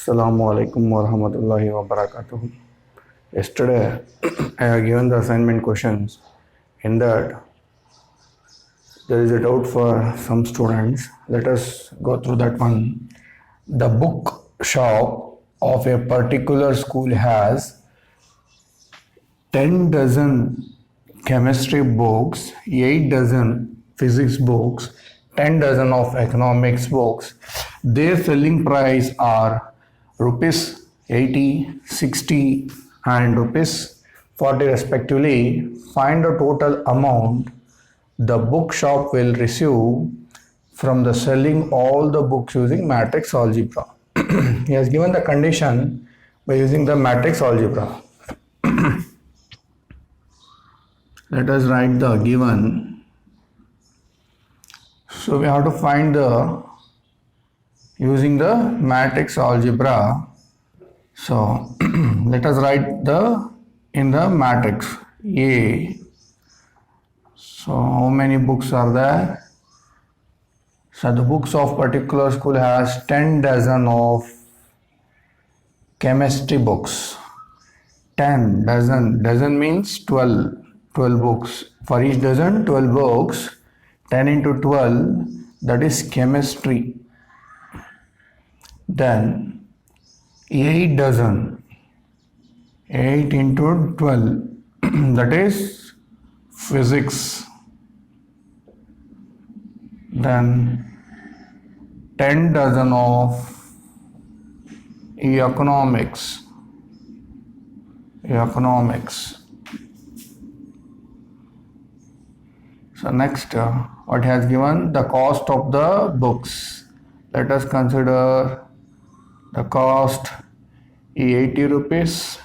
Assalamu alaikum wa rahmatullahi wa barakatuh. Yesterday, I have given the assignment questions. In that, there is a doubt for some students. Let us go through that one. The book shop of a particular school has 10 dozen chemistry books, 8 dozen physics books, 10 dozen of economics books. Their selling price are rupees 80, 60 and rupees 40 respectively. Find the total amount the bookshop will receive from the selling all the books using matrix algebra. He has given the condition by using the matrix algebra. Let us write the given. So we have to find the using the matrix algebra. So let us write the in the matrix A. So how many books are there? So the books of particular school has 10 dozen of chemistry books. 10 dozen means 12 books. For each dozen 12 books. 10 into 12, that is chemistry. Then 8 dozen, 8 into 12, that is physics. Then 10 dozen of economics. So next, what has given the cost of the books. Let us consider the cost 80 rupees,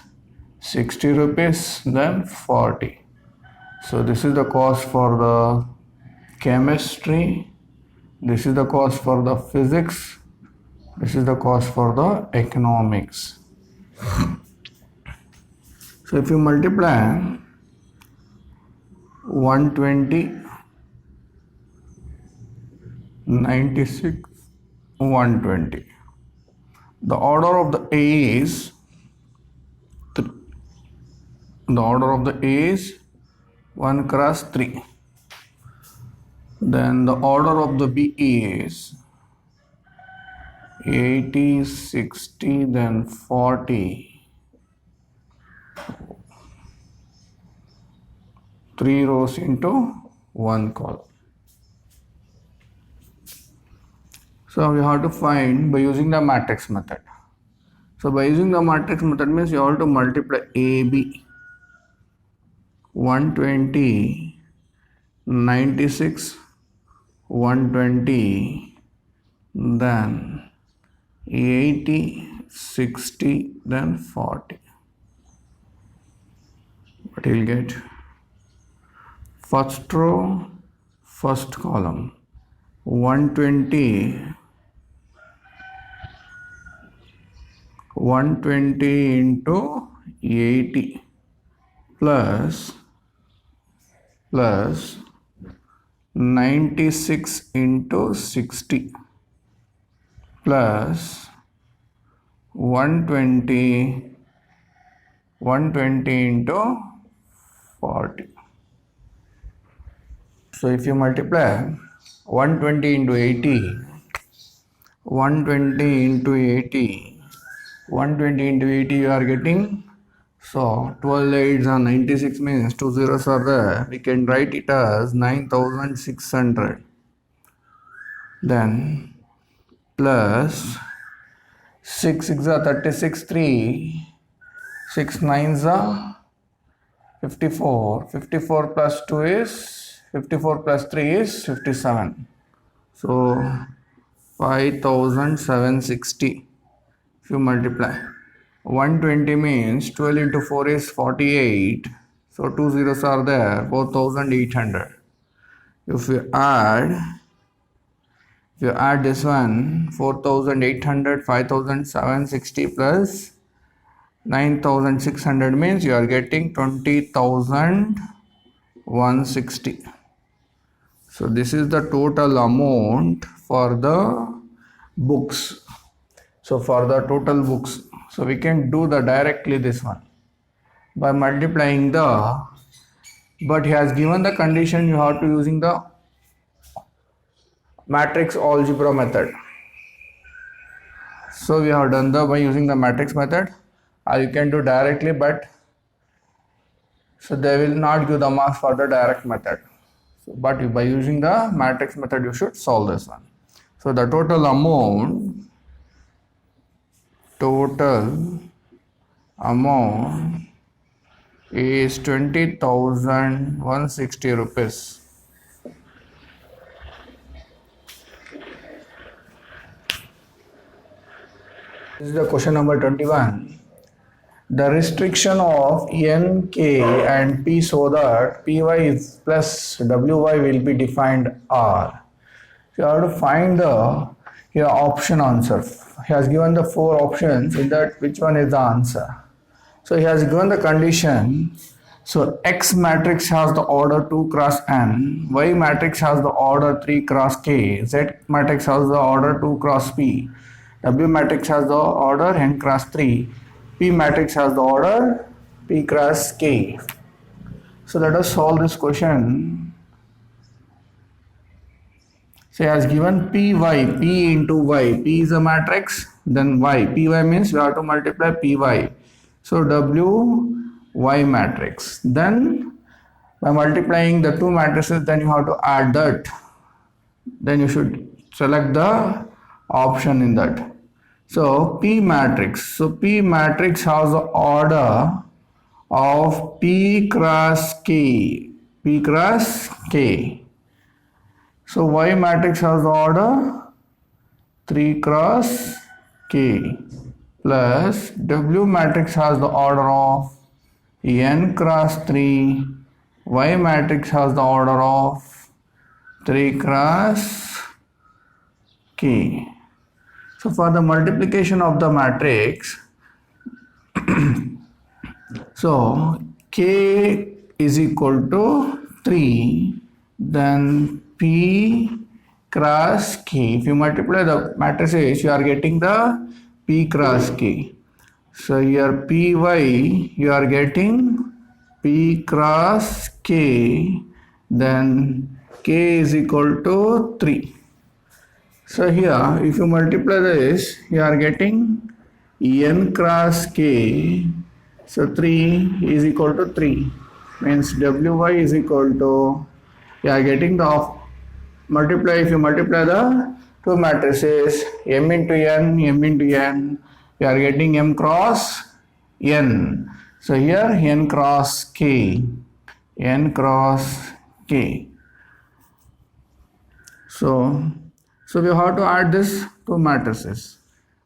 60 rupees, then 40. So this is the cost for the chemistry, this is the cost for the physics, this is the cost for the economics. So if you multiply 120, 96, 120. The order of the A is the order of the A is 1 cross 3. Then the order of the B is 80, 60, then 40. 3 rows into 1 column. So we have to find by using the matrix method. So by using the matrix method means you have to multiply AB 120, 96, 120, then 80, 60, then 40. What you'll get? First row, first column, 120 into 80 plus 96 into 60 plus 120 into 40. So if you multiply 120 into 80, 120 into 80, 120 into 80 you are getting. So 12 8s are 96 means 2 zeros are there. We can write it as 9600. Then plus 6 6 are 36 3, 6 9s are 54. 54 plus 2 is 54 plus 3 is 57. So 5760. If you multiply 120 means 12 into 4 is 48. So 2 zeros are there, 4800. If you add this one, 4800, 5760 plus 9600 means you are getting 20,160. So this is the total amount for the books. So for the total books, so we can do the directly this one by multiplying the, but he has given the condition you have to using the matrix algebra method. So we have done the by using the matrix method, or you can do directly, but so they will not give the marks for the direct method. So, but by using the matrix method, you should solve this one. So the total amount is 20,160 rupees. This is the question number 21. The restriction of n, k and p so that py is plus wy will be defined are. So you have to find the here option answer. He has given the 4 options. In that, which one is the answer? So he has given the condition. So X matrix has the order 2 cross n, Y matrix has the order 3 cross k, Z matrix has the order 2 cross p, W matrix has the order n cross 3, P matrix has the order p cross k. So let us solve this question. So he has given py, p into y, p is a matrix, then y, py means we have to multiply py. So w y matrix. Then by multiplying the two matrices, then you have to add that. Then you should select the option in that. So P matrix. So P matrix has the order of P cross K. P cross K. So Y matrix has the order 3 cross K plus W matrix has the order of n cross 3, Y matrix has the order of 3 cross K. So for the multiplication of the matrix, so K is equal to 3, then P cross K. If you multiply the matrices, you are getting the P cross K. So here Py, you are getting P cross K, then K is equal to 3. So here if you multiply this, you are getting n cross K. So 3 is equal to 3, means Wy is equal to, you are getting the multiply, if you multiply the two matrices m into n, you are getting m cross n. So here n cross k. So we have to add this two matrices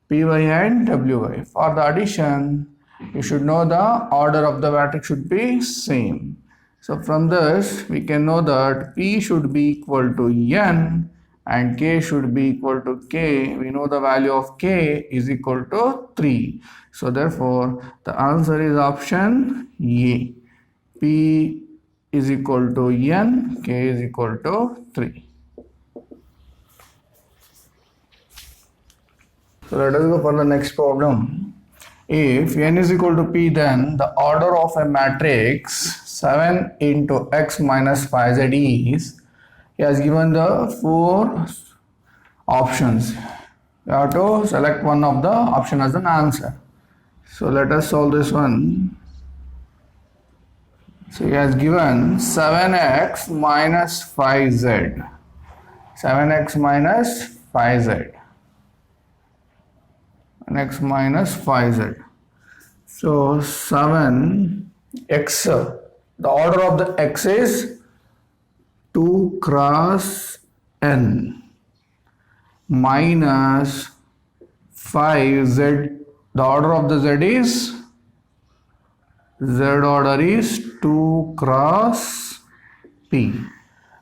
py and wy. For the addition, you should know the order of the matrix should be same. So from this we can know that P should be equal to n and K should be equal to K. We know the value of K is equal to 3. So therefore the answer is option A. P is equal to n, K is equal to 3. So let us go for the next problem. If n is equal to p, then the order of a matrix 7 into x minus 5z is, he has given the 4 options. You have to select one of the option as an answer. So let us solve this one. So he has given 7x minus 5z. 7x minus 5z. X minus 5z. So 7x, the order of the x is 2 cross n minus 5z, the order of the z is, z order is 2 cross p.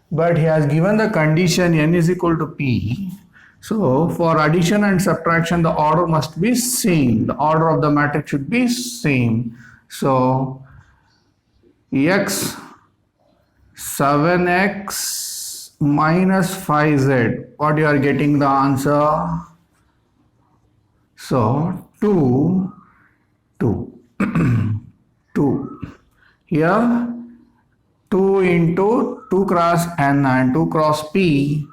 But he has given the condition n is equal to p. So for addition and subtraction, the order must be same. The order of the matrix should be same. So x 7x minus 5z, what you are getting the answer? So 2, 2, 2. Here 2 into 2 cross n and 2 cross p.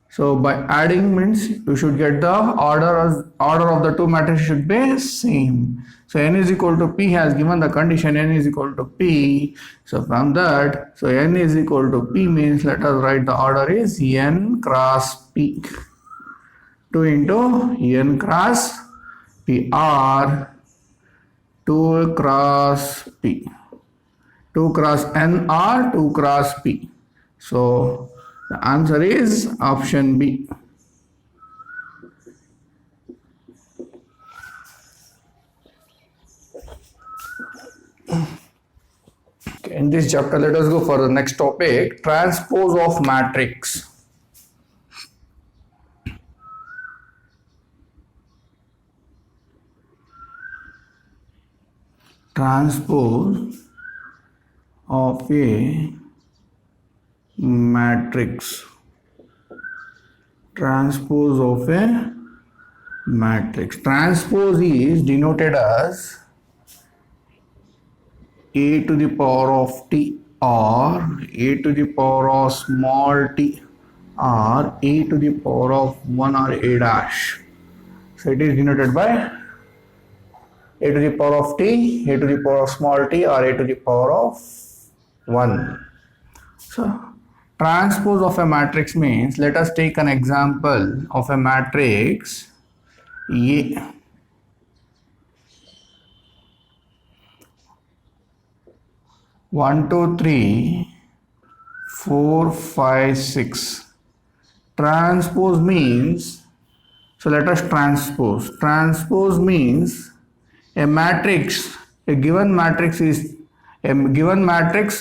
So by adding means you should get the order of the two matrices should be same. So n is equal to p has given the condition n is equal to p. So from that, so n is equal to p means let us write the order is n cross p. 2 into n cross p or 2 cross p. 2 cross n or 2 cross p. So the answer is option B. Okay, in this chapter, let us go for the next topic, transpose of matrix. Transpose of a matrix. Transpose of a matrix. Transpose is denoted as a to the power of t or a to the power of small t or a to the power of 1 or a dash. So it is denoted by a to the power of t, a to the power of small t or a to the power of 1. So transpose of a matrix means, let us take an example of a matrix A. 1, 2, 3, 4, 5, 6. Transpose means, so let us transpose. Transpose means a matrix, a given matrix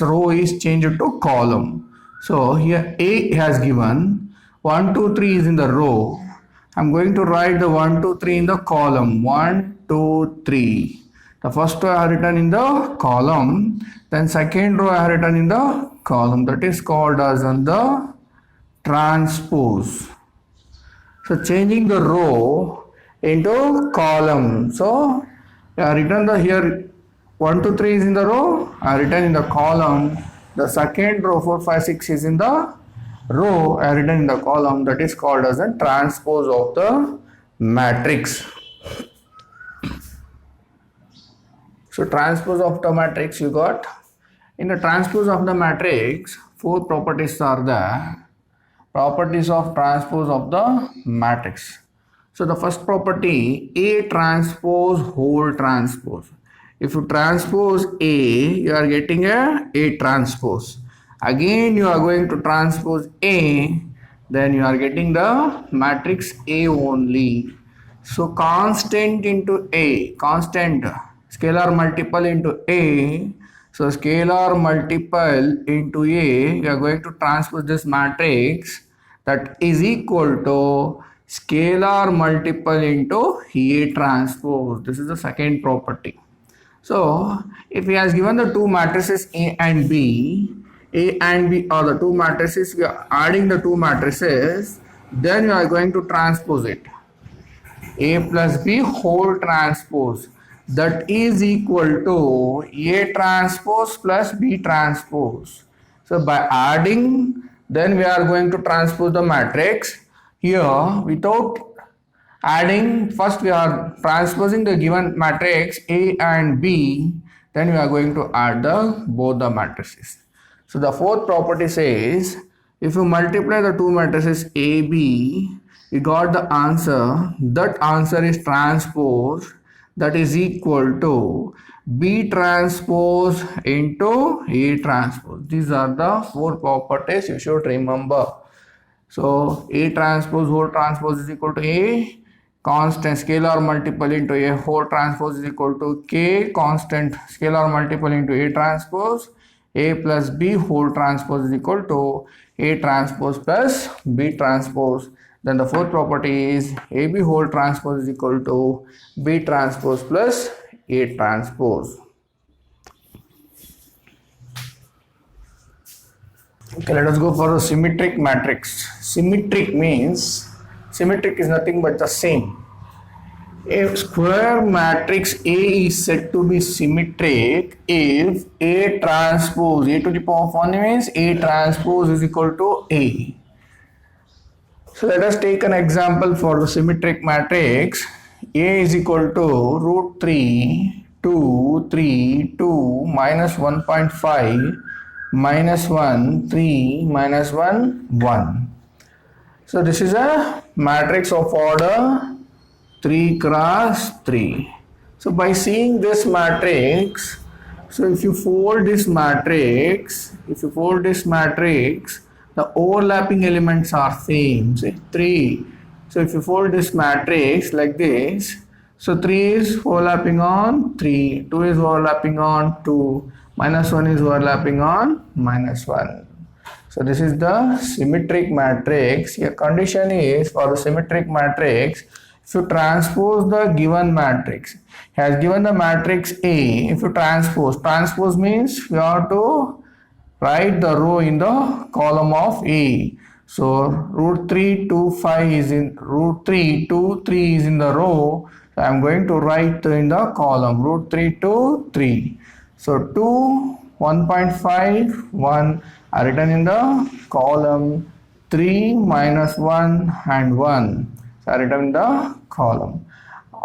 row is changed to column. So here A has given 1, 2, 3 is in the row. I'm going to write the 1, 2, 3 in the column. 1, 2, 3. The first row I have written in the column. Then second row I have written in the column. That is called as the transpose. So changing the row into column. So I have written the here 1, 2, 3 is in the row. I have written in the column. The second row 4, 5, 6 is in the row. I have written in the column. That is called as a transpose of the matrix. So transpose of the matrix you got. In the transpose of the matrix, 4 properties are there. Properties of transpose of the matrix. So the first property, A transpose whole transpose. If you transpose A, you are getting A transpose. Again you are going to transpose A, then you are getting the matrix A only. So constant into A, constant, scalar multiple into A. So scalar multiple into A, you are going to transpose this matrix, that is equal to scalar multiple into A transpose. This is the second property. So if he has given the two matrices A and B are the two matrices, we are adding the two matrices, then you are going to transpose it. A plus B whole transpose, that is equal to A transpose plus B transpose. So by adding, then we are going to transpose the matrix. Here without adding, first we are transposing the given matrix A and B, then we are going to add both the matrices. So the fourth property says, if you multiply the two matrices A, B, we got the answer. That answer is transpose, that is equal to B transpose into A transpose. These are the 4 properties you should remember. So A transpose whole transpose is equal to A, constant scalar multiple into A whole transpose is equal to K, constant scalar multiple into A transpose. A plus B whole transpose is equal to A transpose plus B transpose. Then the fourth property is AB whole transpose is equal to B transpose plus A transpose. Okay, let us go for a symmetric matrix. Symmetric means, symmetric is nothing but the same. A square matrix A is said to be symmetric if A transpose A to the power of 1 means A transpose is equal to A. So let us take an example for the symmetric matrix. A is equal to root 3, 2, 3, 2, minus 1.5, minus 1, 3, minus 1, 1. So this is a matrix of order 3 cross 3. So by seeing this matrix, so if you fold this matrix, the overlapping elements are same, say 3. So if you fold this matrix like this, so 3 is overlapping on 3, 2 is overlapping on 2, minus 1 is overlapping on minus 1. So this is the symmetric matrix. Your condition is for the symmetric matrix, if you transpose the given matrix, has given the matrix A, if you transpose means you have to write the row in the column of A. So root 3, 2, 5 is in root 3, 2, 3 is in the row. So I am going to write in the column root 3, 2, 3. So 2, 1.5, 1 are written in the column, 3 minus 1 and 1 are written in the column.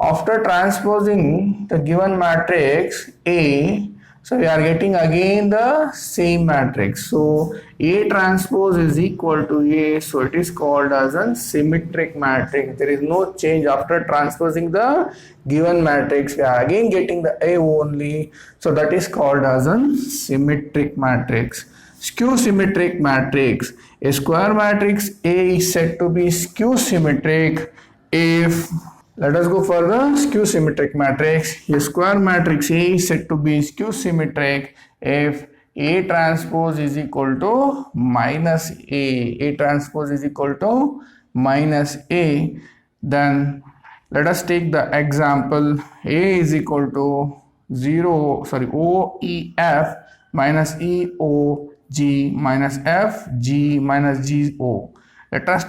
After transposing the given matrix A, so we are getting again the same matrix. So A transpose is equal to A, so it is called as a symmetric matrix. There is no change after transposing the given matrix. We are again getting the A only, so that is called as a symmetric matrix. Skew symmetric matrix. A square matrix A is said to be skew symmetric if, let us go for the skew symmetric matrix. A square matrix A is said to be skew symmetric if A transpose is equal to minus A. A transpose is equal to minus A. Then let us take the example. A is equal to OEF minus EOG minus FG minus GO. Let us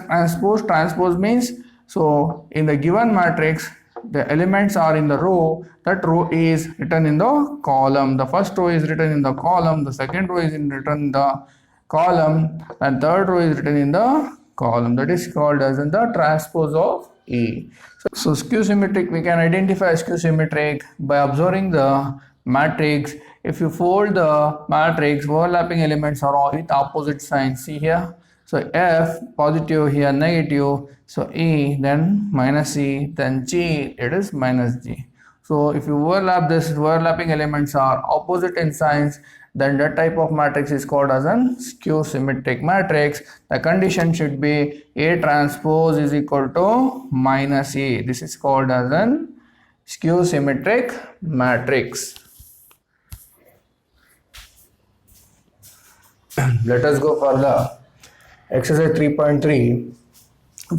transpose means, so in the given matrix the elements are in the row, that row is written in the column, the first row is written in the column, the second row is written in the column, and third row is written in the column. That is called as in the transpose of A. So skew symmetric, we can identify skew symmetric by observing the matrix. If you fold the matrix, overlapping elements are all with opposite signs. See here. So F positive, here negative. So E, then minus E, then G, it is minus G. So if you overlap this, overlapping elements are opposite in signs, then that type of matrix is called as an skew symmetric matrix. The condition should be A transpose is equal to minus A. This is called as an skew symmetric matrix. Let us go for the exercise 3.3.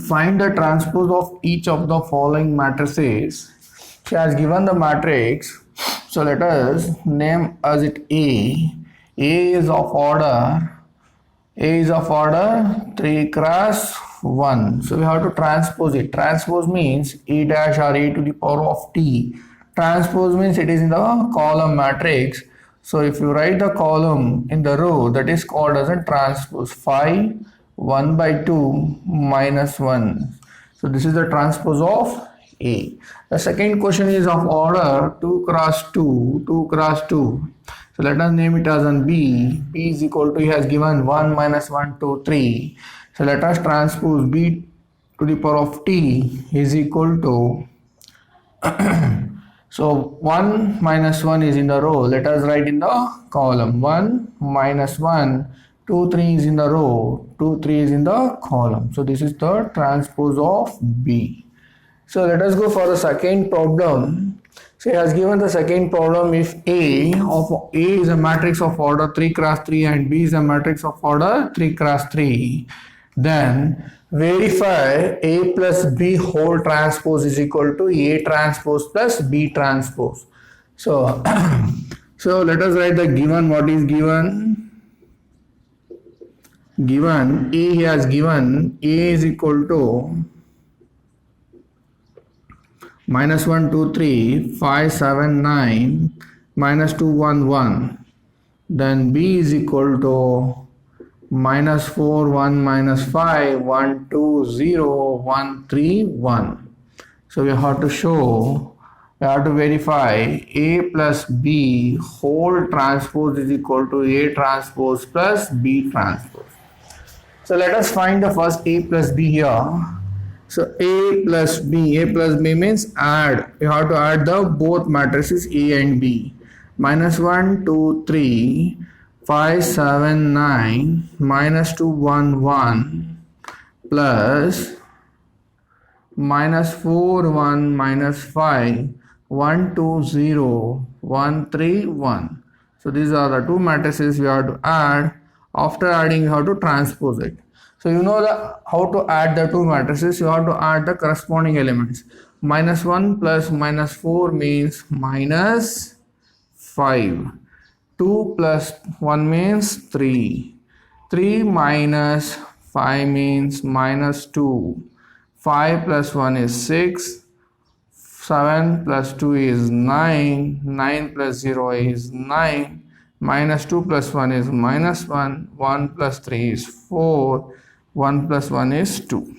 Find the transpose of each of the following matrices. She has given the matrix, so let us name as it A. A is of order 3 cross 1. So we have to transpose it. Transpose means A dash or A to the power of T. Transpose means it is in the column matrix. So if you write the column in the row, that is called as a transpose. 5, 1 by 2 minus 1. So this is the transpose of A. The second question is of order 2 cross 2, 2 cross 2. So let us name it as an B. B is equal to, he has given 1 minus 1, 2, 3. So let us transpose B to the power of T is equal to so 1 minus 1 is in the row. Let us write in the column. 1 minus 1, 2, 3 is in the row. 2, 3 is in the column. So this is the transpose of B. So let us go for the second problem. So he has given the second problem. If A is a matrix of order 3 cross 3 and B is a matrix of order 3 cross 3, then verify A plus B whole transpose is equal to A transpose plus B transpose. So, so let us write the given. What is given? Given A, he has given A is equal to minus 1, 2, 3, 5, 7, 9, minus 2, 1, 1. Then B is equal to minus 4, 1, minus 5, 1, 2, 0, 1, 3, 1. So we have to show, we have to verify A plus B whole transpose is equal to A transpose plus B transpose. So let us find the first A plus B here. So A plus B means add. You have to add the both matrices A and B. Minus 1, 2, 3, 5, 7, 9, minus 2, 1, 1, plus minus 4, 1, minus 5, 1, 2, 0, 1, 3, 1. So these are the two matrices we have to add. After adding, you have to transpose it. So you know how to add the two matrices. You have to add the corresponding elements. Minus 1 plus minus 4 means minus 5. 2 plus 1 means 3. 3 minus 5 means minus 2. 5 plus 1 is 6. 7 plus 2 is 9. 9 plus 0 is 9. Minus 2 plus 1 is minus 1. 1 plus 3 is 4. 1 plus 1 is 2.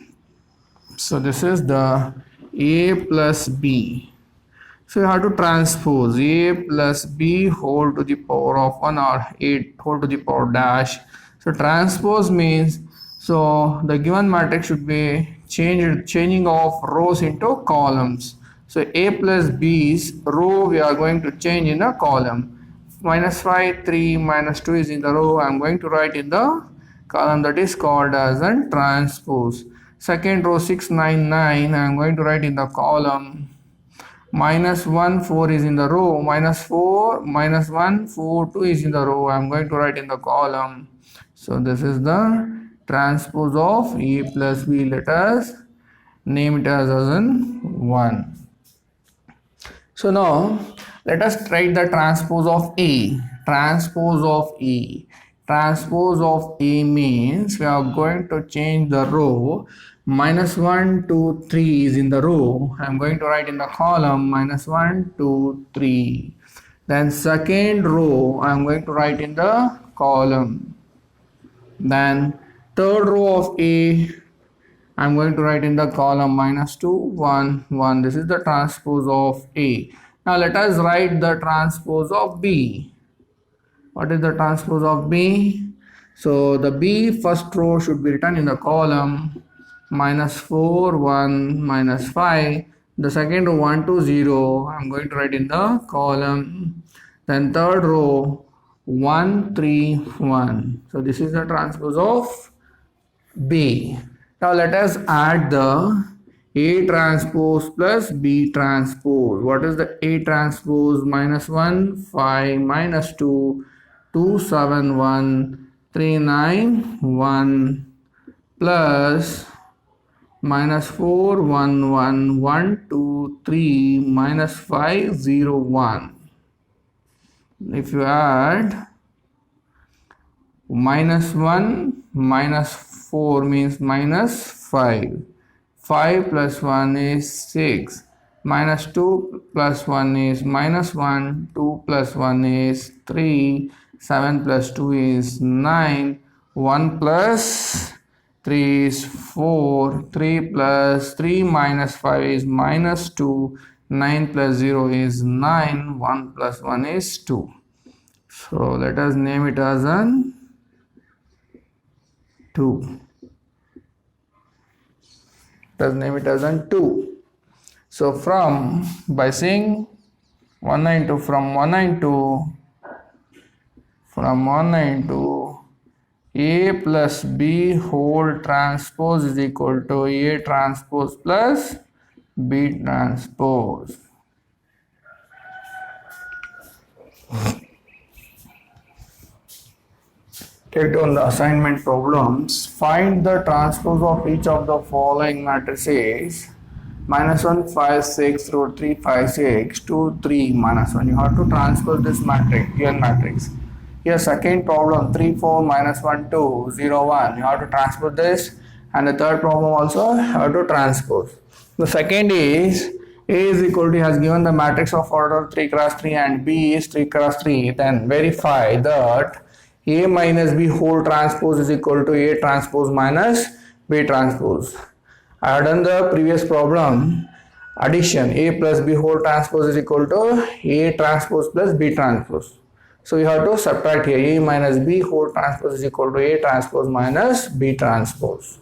So this is the A plus B. So you have to transpose A plus B whole to the power of 1 or A whole to the power dash. So transpose means, so the given matrix should be changing of rows into columns. So A plus B's row we are going to change in a column. Minus 5, 3, minus 2 is in the row. I am going to write in the column, that is called as a transpose. Second row 6, 9, 9, I am going to write in the column. Minus 1, 4 is in the row. Minus 4, minus 1, 4, 2 is in the row. I am going to write in the column. So this is the transpose of A plus B. Let us name it as 1. So now let us write the transpose of A. Transpose of A. Transpose of A means we are going to change the row. Minus 1, 2, 3 is in the row. I am going to write in the column minus 1, 2, 3. Then second row I am going to write in the column. Then third row of A I am going to write in the column minus 2, 1, 1. This is the transpose of A. Now let us write the transpose of B. What is the transpose of B? So the B first row should be written in the column minus 4, 1, minus 5. The second row 1, 2, 0. I am going to write in the column. Then third row 1, 3, 1. So this is the transpose of B. Now let us add the A transpose plus B transpose. What is the A transpose? Minus 1, 5, minus 2, 2, 7, 1, 3, 9, 1, plus minus 4, 1, 1, 1, 2, 3, minus 5, 0, 1. If you add minus 1, minus 4 means minus 5. 5 plus 1 is 6. Minus 2 plus 1 is minus 1. 2 plus 1 is 3. 7 plus 2 is 9. 1 plus 3 is 4. 3 plus 3 minus 5 is minus 2. 9 plus 0 is 9. 1 plus 1 is 2. So let us name it as 2. Let us name it as 2. So by saying 192, from 192 A plus B whole transpose is equal to A transpose plus B transpose. Take down the assignment problems. Find the transpose of each of the following matrices. Minus 1, 5, 6, root 3, 5, 6, 2, 3, minus 1. You have to transpose this matrix, given matrix. Here second problem 3, 4, minus 1, 2, 0, 1. You have to transpose this, and the third problem also you have to transpose. The second is A is equal to, has given the matrix of order 3 cross 3 and B is 3 cross 3, then verify that A minus B whole transpose is equal to A transpose minus B transpose. I have done the previous problem addition. A plus B whole transpose is equal to A transpose plus B transpose. So you have to subtract here. A minus B whole transpose is equal to A transpose minus B transpose.